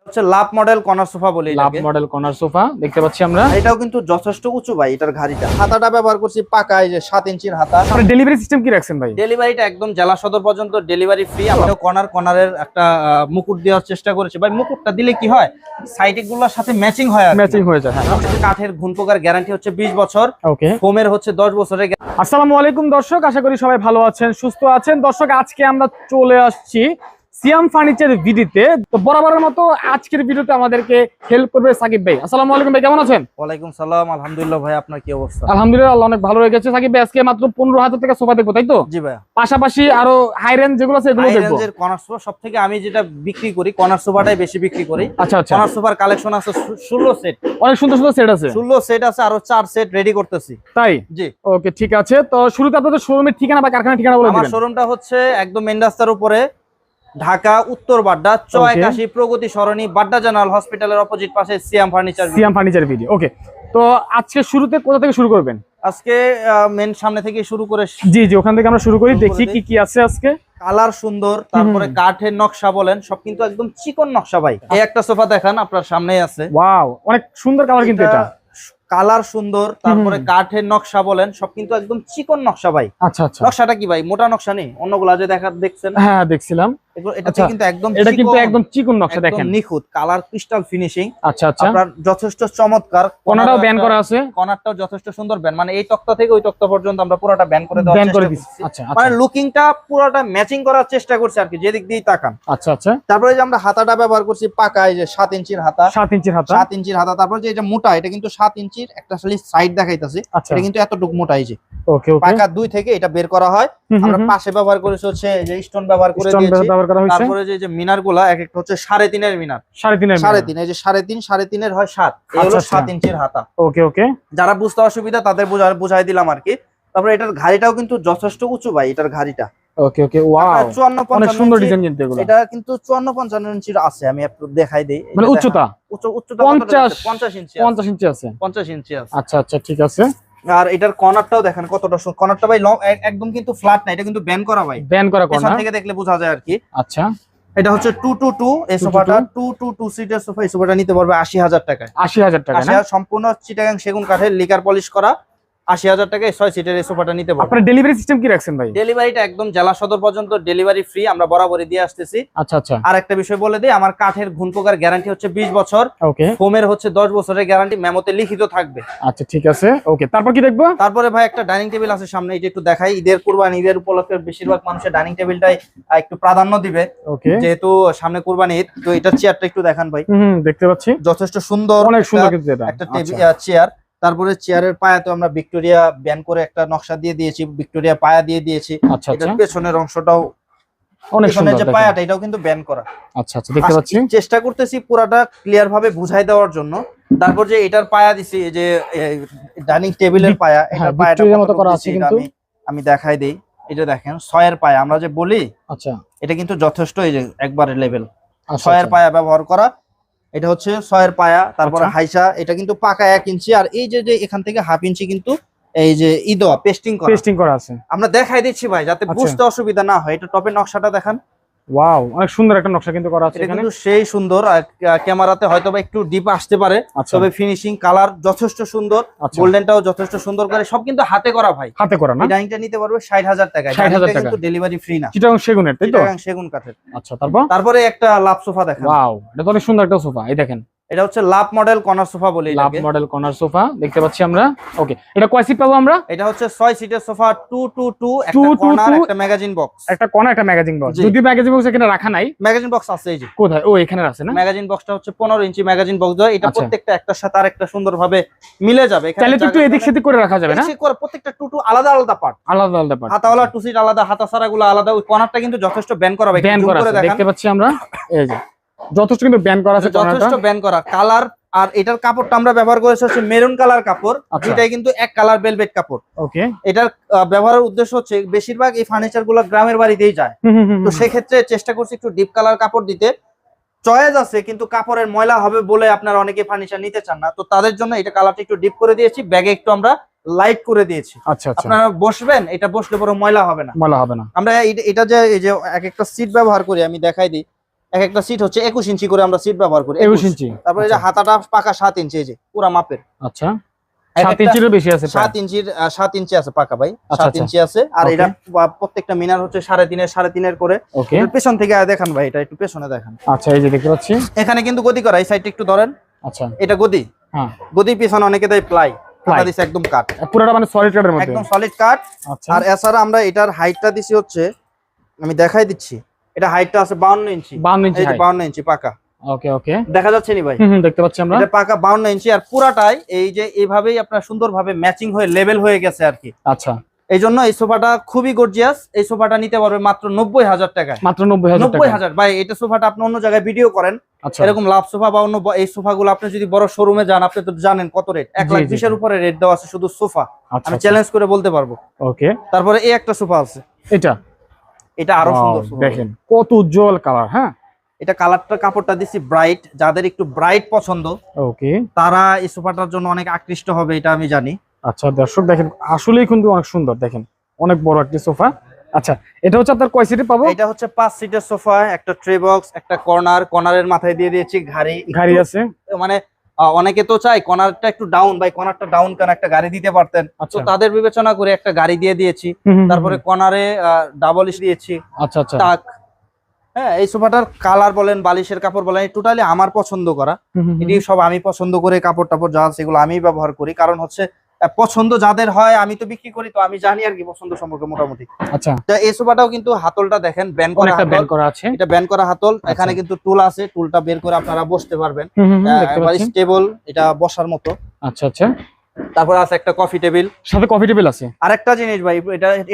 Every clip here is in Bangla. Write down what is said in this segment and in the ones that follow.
হচ্ছে লাভ মডেল কর্নার সোফা বলি লাভ এটাকে। মডেল কর্নার সোফা দেখতে পাচ্ছি আমরা। এটাও কিন্তু যথেষ্ট উঁচু ভাই, এটার ঘাড়িটা হাতাটা ব্যবহার করছি পাকা, এই যে 7 ইঞ্চির হাতা। আর ডেলিভারি সিস্টেম কি রাখছেন ভাই? ডেলিভারিটা একদম জেলা সদর পর্যন্ত ডেলিভারি ফ্রি। আমরা কর্নারের একটা মুকুট দেওয়ার চেষ্টা করেছি ভাই। মুকুটটা দিলে কি হয়, সাইডে গুলোর সাথে ম্যাচিং হয়, ম্যাচিং হয়ে যায়। হ্যাঁ, কাঠের ঘুণ পোকার গ্যারান্টি হচ্ছে 20 বছর, ওকে। ফোমের হচ্ছে 10 বছরের। আসসালামু আলাইকুম দর্শক, আশা করি সবাই ভালো আছেন, সুস্থ আছেন। দর্শক, আজকে আমরা চলে আসছি সিয়াম ফার্নিচার ভিডিওতে। তো বরাবরের মতো আজকের ভিডিওতে আমাদেরকে হেল্প করবে সাকিব ভাই। আসসালামু আলাইকুম ভাই, কেমন আছেন? ওয়ালাইকুম সালাম, আলহামদুলিল্লাহ ভাই, আপনার কি অবস্থা? আলহামদুলিল্লাহ, আল্লাহ অনেক ভালো রেখেছে। সাকিব ভাই, আজকে মাত্র 15,000 টাকা সোফা দেখবো, তাই তো? জি ভাই। পাশাপাশি আরো হাই রেঞ্জ যেগুলো আছে এগুলো দেখবো। রেঞ্জের কর্নার সোফা সবথেকে আমি যেটা বিক্রি করি, কর্নার সোফাটাই বেশি বিক্রি করি। আচ্ছা আচ্ছা, কর্নার সোফার কালেকশন আছে 16 সেট, অনেক সুন্দর সুন্দর সেট আছে। 16 সেট আছে, আরো 4 সেট রেডি করতেছি। তাই? জি ওকে, ঠিক আছে। তো শুরুতে আপনাদের শোরুমের ঠিকানা বা কারখানার ঠিকানা বলে আমার দিবেন। শোরুমটা হচ্ছে একদম মেন রাস্তার উপরে, ঢাকা উত্তর বাড্ডা 81 প্রগতি সরণি, বাড্ডা জেনারেল হসপিটালের অপোজিট পাশে সিয়াম ফার্নিচার। সিয়াম ফার্নিচার ভিডিও, ওকে। তো আজকে শুরুতে কোথা থেকে শুরু করবেন? আজকে মেন সামনে থেকে শুরু করে। জি জি, ওখান থেকে আমরা শুরু করি, দেখি কি কি আছে আজকে। কালার সুন্দর, তারপরে কাঠের নকশা বলেন, সব কিন্তু একদম চিকন নকশা ভাই। এই একটা সোফা দেখান, আপনার সামনেই আছে। ওয়াও, অনেক সুন্দর কালার কিন্তু এটা। কালার সুন্দর, তারপরে কাঠের নকশা বলেন, সব কিন্তু একদম চিকন নকশা ভাই। আচ্ছা আচ্ছা, নকশাটা কি ভাই, মোটা নকশা নেই অন্যগুলা যে দেখছেন? হ্যাঁ দেখছিলাম। এটাতে কিন্তু একদম এটা কিন্তু একদম চিকন নকশা, দেখেন নিখুঁত কালার, ক্রিস্টাল ফিনিশিং। আচ্ছা আচ্ছা, আপনার যথেষ্ট চমৎকার। কোনাটাও ব্যান করা আছে, কর্নারটাও যথেষ্ট সুন্দর ব্যান, মানে এই তক্তা থেকে ওই তক্তা পর্যন্ত আমরা পুরোটা ব্যান করে দেওয়ার চেষ্টা করছি। আচ্ছা মানে আচ্ছা, লুকিংটা পুরোটা ম্যাচিং করার চেষ্টা করছি আর কি, যেদিক দিয়েই তাকান। আচ্ছা আচ্ছা। তারপরে যে আমরা হাতাটা ব্যবহার করছি পাকা, এই যে 7 ইঞ্চির হাতা। 7 ইঞ্চির হাতা, 7 ইঞ্চির হাতা। তারপরে যে এটা মোটা, এটা কিন্তু 7 ইঞ্চির একটা সাইড দেখাইতাছি। আচ্ছা, এটা কিন্তু এতটুকু মোটা, এই যে ওকে ওকে। পাকা 2 থেকে এটা বের করা হয়। আমরা পাশে ব্যবহার করেছি হচ্ছে যে স্টোন ব্যবহার করে দিয়েছি। তারপরে যে মিনার গুলা এক একটা হচ্ছে 3.5 এর মিনার, 3.5 এই যে 3.5 এর হয় 7, এই হলো 7 ইঞ্চির হাতা। ওকে ওকে, যারা বুঝতে অসুবিধা তাদের বুঝাই দিলাম আর কি। তারপরে এটার ঘাড়িটাও কিন্তু যথেষ্ট উঁচু ভাই, এটার ঘাড়িটা। ওকে ওকে, ওয়াও, 54 অনেক সুন্দর ডিজাইন কিন্তু এগুলো। এটা কিন্তু 54-55 ইঞ্চির আছে, আমি একটু দেখাই দেই। মানে উচ্চতা উচ্চতা 50 ইঞ্চি, 50 ইঞ্চি আছে। 50 ইঞ্চি আছে। আচ্ছা আচ্ছা, ঠিক আছে। আর এটার কর্নারটাও দেখেন কতটা, কর্নারটা ভাই একদম কিন্তু ফ্ল্যাট না, এটা কিন্তু ব্যান করা ভাই, ব্যান করা পেছন কর্নার থেকে দেখলে বোঝা যায় আর কি। আচ্ছা, এটা হচ্ছে 222 এই সোফাটা, 222 সিটের সোফা। এই সোফাটা নিতে পারবে 80,000 টাকায়। 80,000 টাকা না? সম্পূর্ণ চিটাগাং সেগুন কাঠের লিকার পলিশ করা, 80,000 টাকায় 6 সিটের এই সোফাটা নিতে পারবে। আপনার ডেলিভারি সিস্টেম কি রাখছেন ভাই? ডেলিভারিটা একদম জেলা সদর পর্যন্ত ডেলিভারি ফ্রি, আমরা বরাবরই দিয়ে আসতেছি। আচ্ছা আচ্ছা। আর একটা বিষয় বলে দিই, আমার কাঠের ঘুণ পোকার গ্যারান্টি হচ্ছে 20 বছর, ওকে। ফোমের হচ্ছে 10 বছরের গ্যারান্টি, মেমোতে লিখিত থাকবে। আচ্ছা ঠিক আছে, ওকে। তারপর কি দেখবো? তারপরে ভাই একটা ডাইনিং টেবিল আছে সামনে, এটা একটু দেখাই। ঈদের উপলক্ষে বেশিরভাগ মানুষের ডাইনিং টেবিলটাই একটু প্রাধান্য দিবে, ওকে, যেহেতু সামনে কুরবানি ঈদ। তো এটার চেয়ারটা একটু দেখান ভাই। দেখতে পাচ্ছি যথেষ্ট সুন্দর, অনেক সুন্দর কিন্তু এটা একটা চেয়ার। তারপরে চেয়ারের পায়াতে আমরা ভিক্টোরিয়া ব্যান করে একটা নকশা দিয়ে দিয়েছি, ভিক্টোরিয়া পায়া দিয়ে দিয়েছি। আচ্ছা এটার আচ্ছা, পেছনের অংশটাও অনেক সুন্দর, যে পায়াটা এটাও কিন্তু ব্যান করা। আচ্ছা আচ্ছা, দেখতে পাচ্ছি। চেষ্টা করতেছি পুরাটা ক্লিয়ার ভাবে বুঝাই দেওয়ার জন্য। তারপর যে এটার পায়া দিছি, যে ডাইনিং টেবিলের পায়া, এটার পায়াটা মতো করা আছে কিন্তু আমি দেখাই দেই। এটা দেখেন 6 এর পায়া আমরা যে বলি, আচ্ছা, এটা কিন্তু যথেষ্ট এই যে একবারে লেভেল 6 আচ্ছা এর পায়া ব্যবহার করা। এটা হচ্ছে 6 এর পায়া। তারপরে হাইসা, এটা কিন্তু পাকা 1 ইঞ্চি। আর এই যে এখান থেকে হাফ ইঞ্চি কিন্তু এই যে পেস্টিং করা আছে। আমরা দেখাই দিচ্ছি ভাই, যাতে বুঝতে অসুবিধা না হয়। এটা টপের নকশাটা দেখান। ওয়াও, অনেক সুন্দর একটা নকশা কিন্তু করা আছে এটা এখানে। কিন্তু সেই সুন্দর। আর ক্যামেরাতে হয়তো বা একটু ডিপ আসতে পারে, তবে ফিনিশিং কালার যথেষ্ট সুন্দর, গোল্ডেনটাও যথেষ্ট সুন্দর করে, সব কিন্তু হাতে করা ভাই, হাতে করা না? এই ডাইনিংটা নিতে পারবে 60,000 টাকায়। 60,000 টাকা কিন্তু ডেলিভারি ফ্রি না, চিটাগাং সেগুনের, তাই তো? চিটাগাং সেগুন কাঠের। আচ্ছা, তারপরে একটা লাভ সোফা দেখেন। ওয়াও, এটা তো অনেক সুন্দর একটা সোফা। এই দেখেন, এটা হচ্ছে লাভ মডেল কর্নার সোফা বলি লাভ এটাকে। মডেল কর্নার সোফা দেখতে পাচ্ছি আমরা। ওকে, এটা কয় সিট পাবো আমরা? এটা হচ্ছে 6 সিটের সোফা, 222, একটা কর্নার, একটা ম্যাগাজিন বক্স, একটা কর্নার, একটা ম্যাগাজিন বক্স। যদি ম্যাগাজিন বক্স এখানে রাখা নাই, ম্যাগাজিন বক্স আছে এই যে কোথায়? ও এখানে আছে না? ম্যাগাজিন বক্সটা হচ্ছে 15 ইঞ্চি ম্যাগাজিন বক্স দেওয়া। এটা প্রত্যেকটা একটার সাথে আরেকটা সুন্দরভাবে মিলে যাবে। এখানে তাহলে তো একটু এদিক সেদিক করে রাখা যাবে না? প্রত্যেকটা টুটু আলাদা আলাদা পার্ট, আলাদা আলাদা পার্ট। হাতাওয়ালা 2 সিট আলাদা, হাতা ছাড়াগুলো আলাদা। ওই কর্নারটা কিন্তু যথেষ্ট ব্যান করা হবে, ব্যান করা আছে দেখতে পাচ্ছি আমরা। এই যে যথেষ্ট কিন্তু ব্যান করা আছে, যথেষ্ট ব্যান করা। কালার আর এটার কাপড়টা আমরা ব্যবহার করেছি হচ্ছে মেরুন কালার কাপড়, এটাই কিন্তু এক কালার ভেলভেট কাপড়। ওকে, এটার ব্যবহারের উদ্দেশ্য হচ্ছে বেশিরভাগ এই ফার্নিচার গুলো গ্রামের বাড়িতেই যায়, তো সেক্ষেত্রে চেষ্টা করছি একটু ডিপ কালার কাপড় দিতে। চয়েস আছে, কিন্তু কাপড়ের ময়লা হবে বলে আপনারা অনেকে ফার্নিচার নিতে চান না, তো তাদের জন্য এটা কালারটা একটু ডিপ করে দিয়েছি, ব্যাগে একটু আমরা লাইট করে দিয়েছি। আচ্ছা আচ্ছা, আপনারা বসবেন, এটা বসলে পরে ময়লা হবে না। ময়লা হবে না। আমরা এটা যে এই যে এক একটা সিট ব্যবহার করি, আমি দেখাই দিই। এক একটা সিট হচ্ছে 21 ইঞ্চি করে আমরা সিট ব্যবহার করি, 21 ইঞ্চি। তারপরে এই যে হাতাটা পাকা 7 ইঞ্চি, এই যে পুরা মাপের। আচ্ছা 7 ইঞ্চিরও বেশি আছে, 7 ইঞ্চি আছে পাকা ভাই, আচ্ছা, 7 ইঞ্চি আছে। আর এটা প্রত্যেকটা মিনার হচ্ছে 3.5 করে। ওকে পেছন থেকে দেখান ভাই, এটা একটু পেছনে দেখান। আচ্ছা এই যে দেখতে পাচ্ছি এখানে কিন্তু গদি করা, এই সাইডটা একটু ধরেন। আচ্ছা এটা গদি, হ্যাঁ গদি পিছনে অনেকে দেয় প্লাই, আমরা দিছি একদম কাট, পুরোটা মানে সলিড কাটের মধ্যে, একদম সলিড কাট। আচ্ছা আর এছাড়া আমরা এটার হাইটটা দিছি হচ্ছে, আমি দেখাই দিচ্ছি, এটা হাইটটা আছে 52 ইঞ্চি। 52 ইঞ্চি, এই যে 52 ইঞ্চি পাকা, ওকে ওকে দেখা যাচ্ছে নি ভাই? দেখতে পাচ্ছি আমরা, এটা পাকা 52 ইঞ্চি। আর পুরাটাই এই যে এইভাবেই আপনার সুন্দরভাবে ম্যাচিং হয়ে লেভেল হয়ে গেছে আর কি। আচ্ছা এই জন্য এই সোফাটা খুবই গর্জিয়াস। এই সোফাটা নিতে পারবে মাত্র 90,000 টাকায়, মাত্র 90,000 টাকা। 90,000 ভাই। এটা সোফাটা আপনি অন্য জায়গায় ভিডিও করেন, আচ্ছা এরকম লাভ সোফা বা অন্য এই সোফাগুলো আপনি যদি বড় শোরুমে যান, আপনি তো জানেন কত রেট, 1,20,000 এর উপরে রেট দেওয়া আছে শুধু সোফা। আচ্ছা আমি চ্যালেঞ্জ করে বলতে পারবো। ওকে তারপরে এই একটা সোফা আছে, এটা আরো সুন্দর সোফা, দেখেন কত উজ্জ্বল কালার। হ্যাঁ এটা কালারটা, কাপড়টা দিছি ব্রাইট, যাদের একটু ব্রাইট পছন্দ ওকে তারা এই সোফাটার জন্য অনেক আকৃষ্ট হবে, এটা আমি জানি। আচ্ছা দর্শক দেখেন, আসলেই কিন্তু অনেক সুন্দর, দেখেন অনেক বড় একটা সোফা। আচ্ছা এটা হচ্ছে আপনার কয় সিটে পাবো? এটা হচ্ছে 5 সিটের সোফা, একটা ট্রে বক্স, একটা কর্নারের মাথায় দিয়ে দিয়েছি ঘাড়ি আছে। মানে অনেকে তো চাই কর্নারটা একটু ডাউন, ভাই কর্নারটা ডাউন কেন, একটা গাড়ি দিতে পারতেন। তো তাদের বিবেচনা করে একটা গাড়ি দিয়ে দিয়েছি। তারপরে কর্নারে ডাবল দিয়েছি, আচ্ছা আচ্ছা তাক। হ্যাঁ, এই সোফাটার কালার বলেন, বালিশের কাপড় বলেন, টোটালি আমার পছন্দ করা। এটি সব আমি পছন্দ করে, কাপড় টাপড় যা আছে এগুলো আমি ব্যবহার করি। কারণ হচ্ছে পছন্দ যাদের হয়, আমি তো বিক্রি করি, তো আমি জানি আর কি পছন্দ সম্পর্কে মোটামুটি। আচ্ছা এই সোফাটাও কিন্তু হাতলটা দেখেন ব্যান্ড করা আছে, এটা ব্যান্ড করা হাতল। এখানে কিন্তু টুল আছে, টুলটা বের করে আপনারা বসতে পারবেন, স্টেবল, এটা বসার মতো। আচ্ছা আচ্ছা তারপর আছে একটা কফি টেবিল, সাথে কফি টেবিল আছে। আরেকটা জিনিস ভাই,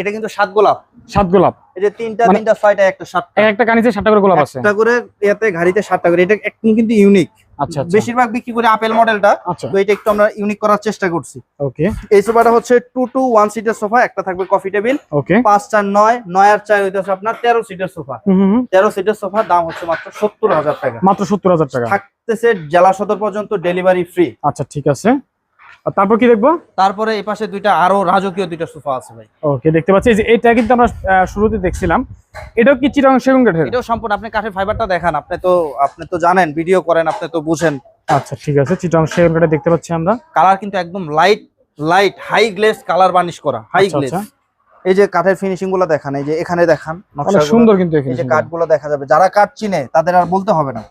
এটা কিন্তু 7 গোলাপ, 7 গোলাপ, এই যে 3টা 6টা, একটা 7টা, একটা কানিতে 7টা করে গোলাপ আছে, একটা করে ইয়াতে ঘাড়িতে 7টা করে। এটা একদম কিন্তু ইউনিক। আচ্ছা বেশিরভাগ বিক্রি করে আপেল মডেলটা, তো এটা একটু আমরা ইউনিক করার চেষ্টা করছি। ওকে এই সোফাটা হচ্ছে 2 to 1 সিটের সোফা, একটা থাকবে কফি টেবিল। ওকে 5 4 9 9 আর 4 হইতাছে আপনার 13 সিটের সোফা। 13 সিটের সোফার দাম হচ্ছে মাত্র 70,000 টাকা, মাত্র 70,000 টাকা। থাকতেছে জেলা সদর পর্যন্ত ডেলিভারি ফ্রি। আচ্ছা ঠিক আছে, তারপর কি দেখবো? তারপরে এই পাশে দুইটা আরো রাজকীয় দুইটা সোফা আছে ভাই। ওকে দেখতে পাচ্ছি, এই যে এটা কিন্তু আমরা শুরুতে দেখছিলাম, এটাও কি চিটাগাং সেগুন কাঠের? এটাও সম্পূর্ণ, আপনি কাঠের ফাইবারটা দেখান, আপনি তো জানেন, ভিডিও করেন, আপনি তো বুঝেন। আচ্ছা ঠিক আছে, চিটাগাং সেগুন কাঠের দেখতে পাচ্ছি আমরা। কালার কিন্তু একদম light high glaze colour varnish করা, হাই গ্লেজ। এই যে কাঠের ফিনিশিং গুলো দেখান, এই যে এখানে দেখান, অনেক সুন্দর কিন্তু এই যে কাঠগুলো দেখা যাবে, যারা কাঠ চিনে তাদের আর বলতে হবে না,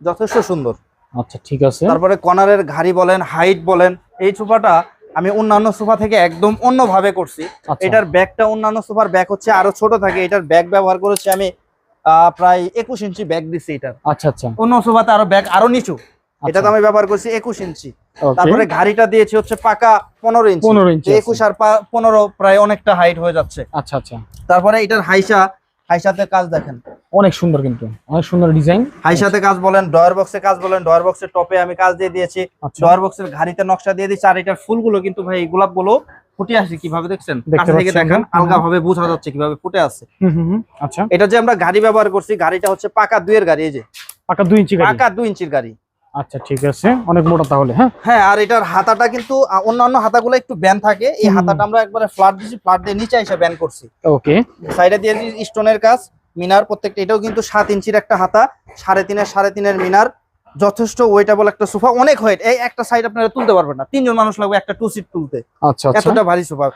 যথেষ্ট সুন্দর। আচ্ছা ঠিক আছে। তারপরে কর্নারের ঘাড়ি বলেন, হাইট বলেন, এই সোফাটা আমি অন্যান্য সোফা থেকে একদম অন্যভাবে করছি। এটার ব্যাগটা অন্যান্য সোফার ব্যাগ হচ্ছে আরো ছোট থাকে, এটার ব্যাগ ব্যবহার করেছি আমি প্রায় 21 ইঞ্চি ব্যাগ দিছি এটার। আচ্ছা আচ্ছা, অন্য সোফাতে আরো ব্যাগ আরো নিচু, এটা তো আমি ব্যবহার করছি 21 ইঞ্চি। তারপরে ঘাড়িটা দিয়েছি হচ্ছে পাকা 15 ইঞ্চি, 21 আর 15 প্রায় অনেকটা হাইট হয়ে যাচ্ছে। আচ্ছা আচ্ছা, তারপরে এটার হাইসাতে কাজ দেখেন, অনেক সুন্দর, কিন্তু অনেক সুন্দর ডিজাইন। হাইসাতে কাজ বলেন, ডয়ার বক্সে কাজ বলেন, ডয়ার বক্সের টপে আমি কাজ দিয়ে দিয়েছি, ডয়ার বক্সের ঘাড়িতে নকশা দিয়ে দিয়েছি। আর এটার ফুলগুলো কিন্তু ভাই, গোলাপ গুলো ফুটে আসে কিভাবে দেখছেন, কাছে থেকে দেখেন, আলগা ভাবে বোঝা যাচ্ছে কিভাবে ফুটে আছে। আচ্ছা, এটা যে আমরা গাড়ি ব্যবহার করছি, গাড়িটা হচ্ছে পাকা 2 এর গাড়ি, এই যে পাকা 2 ইঞ্চি গাড়ি, পাকা 2 ইঞ্চির গাড়ি। আচ্ছা ঠিক আছে, অনেক মোটা তাহলে। হ্যাঁ, আর এটার হাতাটা কিন্তু অন্যান্য হাতাগুলো একটু ব্যান থাকে, এই হাতাটা আমরা একবারে ফ্ল্যাট দিছি, ফ্ল্যাট দিয়ে নিচে এসে ব্যান করছি। ওকে, সাইডে দিয়ে স্টোনের কাজ, মিনার প্রত্যেকটা। এটাও কিন্তু 7 ইঞ্চির একটা হাতা, 3.5 মিনার, যথেষ্ট ওয়েটেবল একটা সোফা, অনেক ওয়েট। এই একটা সাইড আপনারা তুলতে পারবেন না, 3 জন মানুষ লাগবে একটা 2 সিট তুলতে। আচ্ছা আচ্ছা, এতটা ভারী সোফা।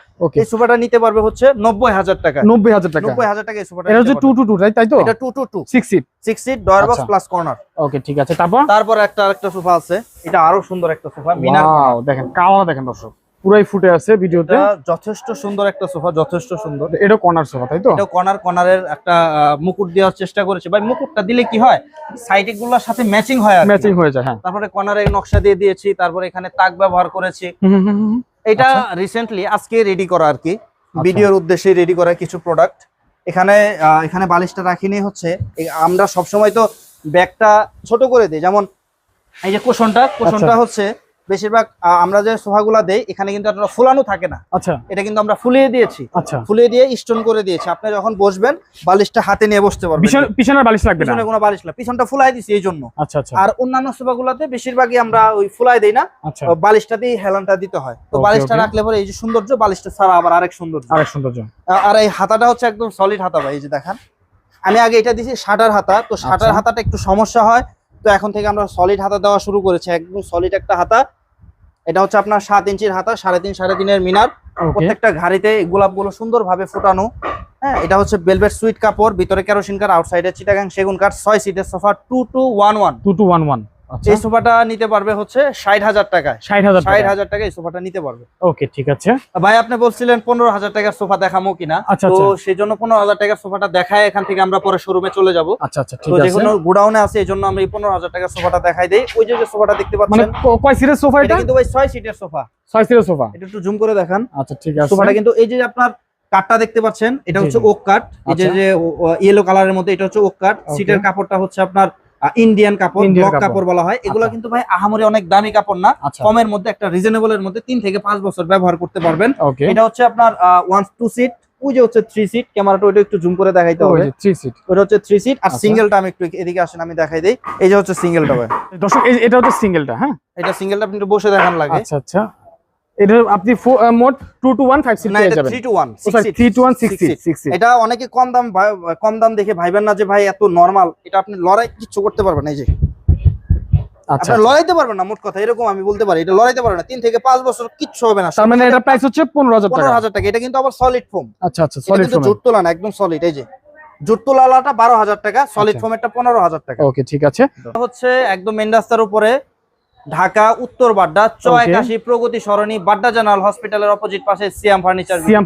এই সোফাটা নিতে পারবে হচ্ছে 90,000 টাকা। 90,000 টাকা, 90,000 টাকা এই সোফাটা। এটা হচ্ছে 2 to 2, তাই তো? এটা 2 to 2, 6 seat, drawer box plus corner. Okay ঠিক আছে, তারপর আরেকটা সোফা আছে, এটা আরো সুন্দর একটা সোফা, মিনার। ওয়াও, দেখেন কাওয়া, দেখেন দর্শক, পুরাই ফুটে আছে ভিডিওতে। যথেষ্ট সুন্দর একটা সোফা, যথেষ্ট সুন্দর। এটা কর্নার সোফা, তাই তো? এটা কর্নারের একটা মুকুট দেওয়ার চেষ্টা করেছে ভাই। মুকুটটা দিলে কি হয়, সাইড গুলোর সাথে ম্যাচিং হয়, ম্যাচিং হয়ে যায়। হ্যাঁ, তারপরে কর্নারে নকশা দিয়ে দিয়েছি, তারপরে এখানে তাক ব্যবহার করেছি। এটা রিসেন্টলি আজকে রেডি করা আর কি, ভিডিওর উদ্দেশ্যে রেডি করা কিছু প্রোডাক্ট। এখানে বালিশটা রাখিনি হচ্ছে, আমরা সবসময় তো ব্যাগটা ছোট করে দিই, যেমন এই যে কোশনটা হচ্ছে বেশিরভাগ আমরা যে সোফাগুলা দেই, এখানে কিন্তু আপনারা ফুলানো থাকে না। আচ্ছা, এটা কিন্তু আমরা ফুলিয়ে দিয়েছি। আচ্ছা, ফুলিয়ে দিয়ে স্টোন করে দিয়েছি। আপনি যখন বসবেন, বালিশটা হাতে নিয়ে বসতে পারবেন, পিছনের বালিশ লাগবে না, পিছনে কোনো বালিশ না, পিছনটা ফুলাই দিছি এই জন্য। আচ্ছা আচ্ছা, আর অন্যান্য সোফাগুলোতে বেশিরভাগই আমরা ওই ফুলাই দেই না, বালিশটা দিয়ে হেলানটা দিতে হয়। তো বালিশটা রাখলে পরে এই যে সৌন্দর্য, বালিশটা ছাড়া আবার আরেক সৌন্দর্য। সৌন্দর্য। আর এই হাতাটা হচ্ছে একদম সলিড হাতা ভাই, এই যে দেখেন, আমি আগে এটা দিছি শাটার হাতা, তো শাটার আচ্ছা। হাতাটা একটু সমস্যা হয়, তো এখন থেকে আমরা সলিড হাতা দেওয়া শুরু করেছি, একদম সলিড একটা হাতা। এটা হচ্ছে আপনার 7 ইঞ্চির হাতা, 3.5 3.5 মিনার। ওকে প্রত্যেকটা ঘাড়িতে গোলাপগুলো সুন্দরভাবে ফোটানো। হ্যাঁ, এটা হচ্ছে ভেলভেট সুইট কাপড়, ভিতরে কেরোসিন কাঠ, আউটসাইডে চিটাগাং সেগুন কাঠ, 6 সিটের সোফা 2211। 2211 আচ্ছা এই সোফাটা নিতে পারবে হচ্ছে 60,000 টাকায়। 60,000 টাকা 60,000 টাকায় এই সোফাটা নিতে পারবে। ওকে ঠিক আছে ভাই আপনি বলছিলেন 15,000 টাকার সোফা দেখামো কিনা, আচ্ছা, তো আচ্ছা। সেই জন্য 15,000 টাকার সোফাটা দেখায় এখান থেকে আমরা পরে শোরুমে চলে যাব। আচ্ছা আচ্ছা ঠিক তো আছে যেকোনো গোডাউনে আছে, এই জন্য আমরা এই 15,000 টাকার সোফাটা দেখাই দেই। ওই যে সোফাটা দেখতে মানে পাচ্ছেন, কয় সিটের সোফা এটা এটা? কিন্তু ভাই 6 সিটের সোফা। 6 সিটের সোফা। এটা একটু জুম করে দেখান। আচ্ছা ঠিক আছে সোফাটা কিন্তু এই যে আপনার কাঠটা দেখতে পাচ্ছেন, এটা জি, হচ্ছে জি। ওক কাঠ, এই যে আচ্ছা। যে ইয়েলো কালারের মধ্যে, এটা হচ্ছে ওক কাঠ। Okay. সিটের কাপড়টা হচ্ছে আপনার ইন্ডিয়ান কাপড়, Indian ব্লক কাপড়। কাপড় বলা হয়। এগুলো আচ্ছা। কিন্তু ভাই আহামরি অনেক দামি কাপড় না, আচ্ছা কমের মধ্যে একটা রিজনেবলের মধ্যে 3 থেকে 5 বছর ব্যবহার করতে পারবেন। ওকে এটা হচ্ছে আপনার 1 2 সিট, ওই যে হচ্ছে 3 সিট। ক্যামেরাটা ওইটা একটু জুম করে দেখাইতে ওই হবে। যে 3 সিট। ওটা হচ্ছে 3 সিট। আর আচ্ছা। সিঙ্গেলটা আমি একটু এদিকে আসেন, আমি দেখাই দেই। এই যে হচ্ছে সিঙ্গেলটা ভাই, দর্শক এটা হচ্ছে সিঙ্গেলটা। হ্যাঁ এটা সিঙ্গেলটা আপনি একটু বসে দেখান লাগে। আচ্ছা আচ্ছা এটা আপনি মোট 2 to 1 5 সিট না, পেয়ে এটা যাবেন। 3 to 1 ও সরি 3 to 1 6 সিট 6 সিট। এটা অনেকে কম দাম দেখে ভাইবেন না যে ভাই এত নরমাল, এটা আপনি লড়াই কিছু করতে পারবেন। এই যে আচ্ছা আপনি লড়াইতে পারবেন না, মোট কথা এরকম আমি বলতে পারি, এটা লড়াইতে পারবেন না। 3 থেকে 5 বছর কিচ্ছু হবে না। তার মানে এটা প্রাইস হচ্ছে 15,000 টাকা। 15,000 টাকা। এটা কিন্তু আবার সলিড ফোম, আচ্ছা আচ্ছা এটা সলিড কিন্তু ফোম। জুট তোলা না, একদম সলিড। এই যে জুট তোলাটা 12,000 টাকা, সলিড আচ্ছা। ফোমেরটা 15,000 টাকা। ওকে ঠিক আছে এটা হচ্ছে একদম মেন রাস্তার উপরে, ঢাকা উত্তর বাড্ডা, 81 প্রগতি সরণি, বাড্ডা জেনারেল হসপিটালের অপোজিট পাশে সিয়াম ফার্নিচার। সিয়াম